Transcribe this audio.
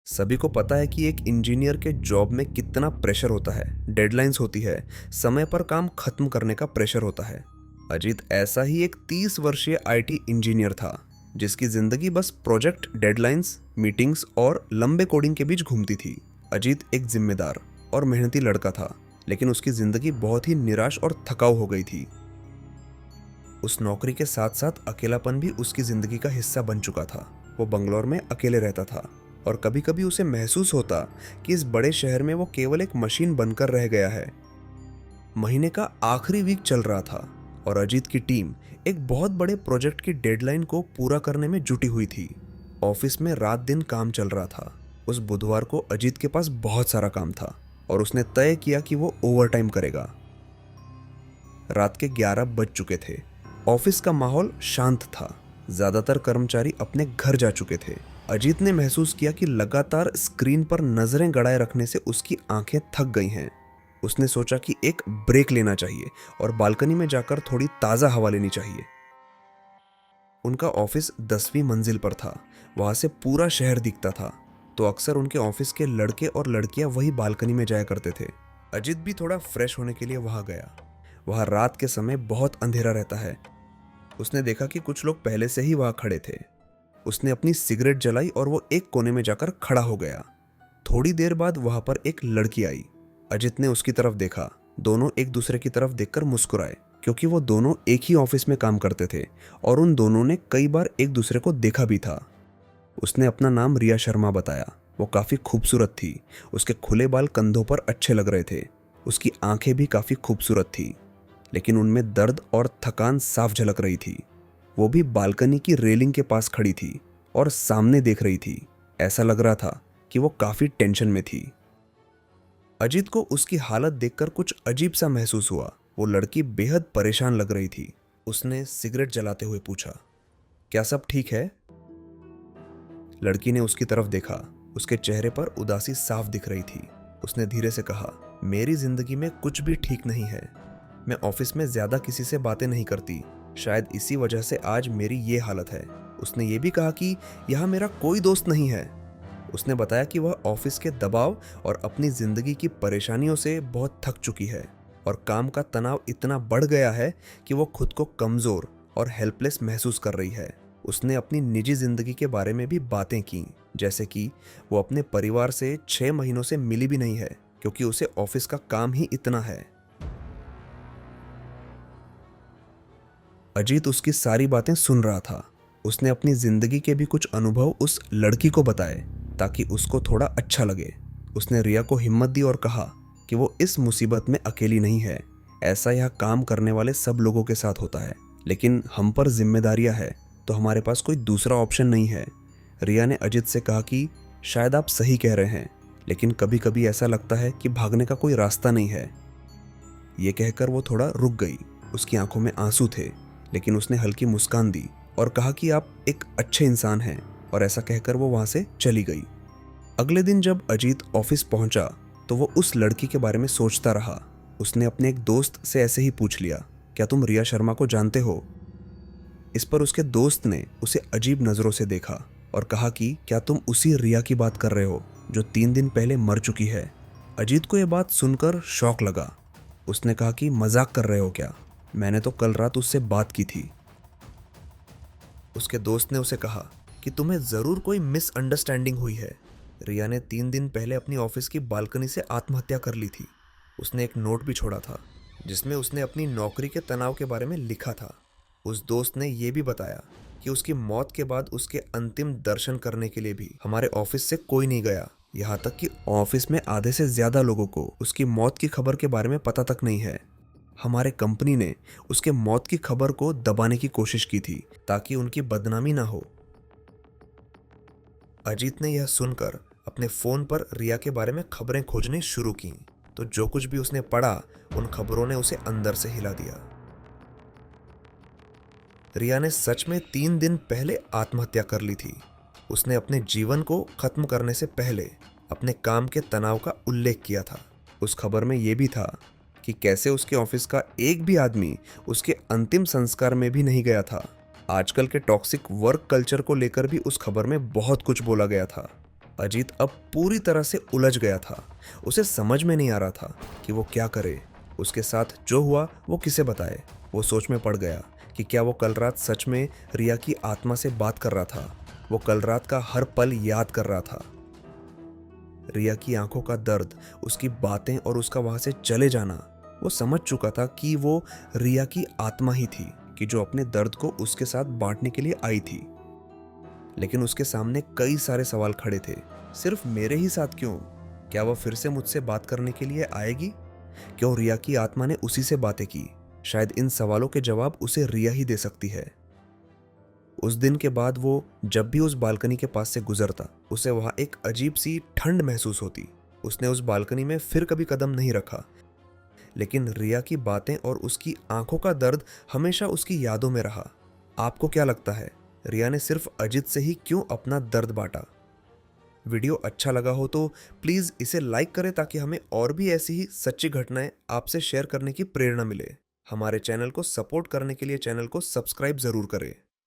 सभी को पता है कि एक इंजीनियर के जॉब में कितना प्रेशर होता है। डेडलाइंस होती है, समय पर काम खत्म करने का प्रेशर होता है। अजीत ऐसा ही एक 30 वर्षीय आईटी इंजीनियर था जिसकी जिंदगी बस प्रोजेक्ट, डेडलाइंस, मीटिंग्स और लंबे कोडिंग के बीच घूमती थी। अजीत एक जिम्मेदार और मेहनती लड़का था, लेकिन उसकी जिंदगी बहुत ही निराश और थकाऊ हो गई थी। उस नौकरी के साथ साथ अकेलापन भी उसकी जिंदगी का हिस्सा बन चुका था। वो बंगलौर में अकेले रहता था और कभी कभी उसे महसूस होता कि इस बड़े शहर में वो केवल एक मशीन बनकर रह गया है। महीने का आखिरी वीक चल रहा था और अजीत की टीम एक बहुत बड़े प्रोजेक्ट की डेडलाइन को पूरा करने में जुटी हुई थी। ऑफिस में रात दिन काम चल रहा था। उस बुधवार को अजीत के पास बहुत सारा काम था और उसने तय किया कि वो ओवरटाइम करेगा। रात के 11 बज चुके थे। ऑफिस का माहौल शांत था। ज्यादातर कर्मचारी अपने घर जा चुके थे। अजीत ने महसूस किया कि लगातार स्क्रीन पर नजरें गड़ाए रखने से उसकी आंखें थक गई हैं। उसने सोचा कि एक ब्रेक लेना चाहिए और बालकनी में जाकर थोड़ी ताजा हवा लेनी चाहिए। उनका ऑफिस 10वीं मंजिल पर था। वहां से पूरा शहर दिखता था, तो अक्सर उनके ऑफिस के लड़के और लड़कियां वही बालकनी में जाया करते थे। अजीत भी थोड़ा फ्रेश होने के लिए वहां गया। वहां रात के समय बहुत अंधेरा रहता है। उसने देखा कि कुछ लोग पहले से ही वहां खड़े थे। उसने अपनी सिगरेट जलाई और वो एक कोने में जाकर खड़ा हो गया। थोड़ी देर बाद वहां पर एक लड़की आई। अजित ने उसकी तरफ देखा। दोनों एक दूसरे की तरफ देखकर मुस्कुराए, क्योंकि वो दोनों एक ही ऑफिस में काम करते थे और उन दोनों ने कई बार एक दूसरे को देखा भी था। उसने अपना नाम रिया शर्मा बताया। वो काफी खूबसूरत थी। उसके खुले बाल कंधों पर अच्छे लग रहे थे। उसकी आंखें भी काफी खूबसूरत थी, लेकिन उनमें दर्द और थकान साफ झलक रही थी। वो भी बालकनी की रेलिंग के पास खड़ी थी और सामने देख रही थी। ऐसा लग रहा था कि वो काफी टेंशन में थी। अजीत को उसकी हालत देखकर कुछ अजीब सा महसूस हुआ। वो लड़की बेहद परेशान लग रही थी। उसने सिगरेट जलाते हुए पूछा, क्या सब ठीक है? लड़की ने उसकी तरफ देखा। उसके चेहरे पर उदासी साफ दिख रही थी। उसने धीरे से कहा, मेरी जिंदगी में कुछ भी ठीक नहीं है। मैं ऑफिस में ज्यादा किसी से बातें नहीं करती। शायद इसी वजह से आज मेरी ये हालत है। उसने ये भी कहा कि यहाँ मेरा कोई दोस्त नहीं है। उसने बताया कि वह ऑफिस के दबाव और अपनी जिंदगी की परेशानियों से बहुत थक चुकी है और काम का तनाव इतना बढ़ गया है कि वो खुद को कमजोर और हेल्पलेस महसूस कर रही है। उसने अपनी निजी जिंदगी के बारे में भी बातें की, जैसे कि वो अपने परिवार से 6 महीनों से मिली भी नहीं है, क्योंकि उसे ऑफिस का काम ही इतना है। अजीत उसकी सारी बातें सुन रहा था। उसने अपनी जिंदगी के भी कुछ अनुभव उस लड़की को बताए ताकि उसको थोड़ा अच्छा लगे। उसने रिया को हिम्मत दी और कहा कि वो इस मुसीबत में अकेली नहीं है। ऐसा यह काम करने वाले सब लोगों के साथ होता है, लेकिन हम पर जिम्मेदारियां है, तो हमारे पास कोई दूसरा ऑप्शन नहीं है। रिया ने अजीत से कहा कि शायद आप सही कह रहे हैं, लेकिन कभी कभी ऐसा लगता है कि भागने का कोई रास्ता नहीं है। ये कहकर वो थोड़ा रुक गई। उसकी आंखों में आंसू थे, लेकिन उसने हल्की मुस्कान दी और कहा कि आप एक अच्छे इंसान हैं, और ऐसा कहकर वो वहां से चली गई। अगले दिन जब अजीत ऑफिस पहुंचा तो वो उस लड़की के बारे में सोचता रहा। उसने अपने एक दोस्त से ऐसे ही पूछ लिया, क्या तुम रिया शर्मा को जानते हो? इस पर उसके दोस्त ने उसे अजीब नजरों से देखा और कहा कि क्या तुम उसी रिया की बात कर रहे हो जो 3 दिन पहले मर चुकी है? अजीत को यह बात सुनकर शौक लगा। उसने कहा कि मजाक कर रहे हो क्या? मैंने तो कल रात उससे बात की थी। उसके दोस्त ने उसे कहा कि तुम्हें जरूर कोई मिसअंडरस्टैंडिंग हुई है। रिया ने 3 दिन पहले अपनी ऑफिस की बालकनी से आत्महत्या कर ली थी। उसने एक नोट भी छोड़ा था जिसमें उसने अपनी नौकरी के तनाव के बारे में लिखा था। उस दोस्त ने यह भी बताया कि उसकी मौत के बाद उसके अंतिम दर्शन करने के लिए भी हमारे ऑफिस से कोई नहीं गया। यहाँ तक कि ऑफिस में आधे से ज्यादा लोगों को उसकी मौत की खबर के बारे में पता तक नहीं है। हमारे कंपनी ने उसके मौत की खबर को दबाने की कोशिश की थी ताकि उनकी बदनामी ना हो। अजीत ने यह सुनकर अपने फोन पर रिया के बारे में खबरें खोजनी शुरू की, तो जो कुछ भी उसने पढ़ा उन खबरों ने उसे अंदर से हिला दिया। रिया ने सच में 3 दिन पहले आत्महत्या कर ली थी। उसने अपने जीवन को खत्म करने से पहले अपने काम के तनाव का उल्लेख किया था। उस खबर में यह भी था कि कैसे उसके ऑफिस का एक भी आदमी उसके अंतिम संस्कार में भी नहीं गया था। आजकल के टॉक्सिक वर्क कल्चर को लेकर भी उस खबर में बहुत कुछ बोला गया था। अजीत अब पूरी तरह से उलझ गया था। उसे समझ में नहीं आ रहा था कि वो क्या करे। उसके साथ जो हुआ वो किसे बताए। वो सोच में पड़ गया कि क्या वो कल रात सच में रिया की आत्मा से बात कर रहा था। वो कल रात का हर पल याद कर रहा था। रिया की आंखों का दर्द, उसकी बातें और उसका वहां से चले जाना। वो समझ चुका था कि वो रिया की आत्मा ही थी कि जो अपने दर्द को उसके साथ बांटने के लिए आई थी। लेकिन उसके सामने कई सारे सवाल खड़े थे। सिर्फ मेरे ही साथ क्यों? क्या वह फिर से मुझसे बात करने के लिए आएगी? क्यों रिया की आत्मा ने उसी से बातें की? शायद इन सवालों के जवाब उसे रिया ही दे सकती है। उस दिन के बाद वो जब भी उस बालकनी के पास से गुजरता, उसे वहां एक अजीब सी ठंड महसूस होती। उसने उस बालकनी में फिर कभी कदम नहीं रखा, लेकिन रिया की बातें और उसकी आंखों का दर्द हमेशा उसकी यादों में रहा। आपको क्या लगता है, रिया ने सिर्फ अजित से ही क्यों अपना दर्द बांटा? वीडियो अच्छा लगा हो तो प्लीज़ इसे लाइक करें ताकि हमें और भी ऐसी ही सच्ची घटनाएं आपसे शेयर करने की प्रेरणा मिले। हमारे चैनल को सपोर्ट करने के लिए चैनल को सब्सक्राइब ज़रूर करें।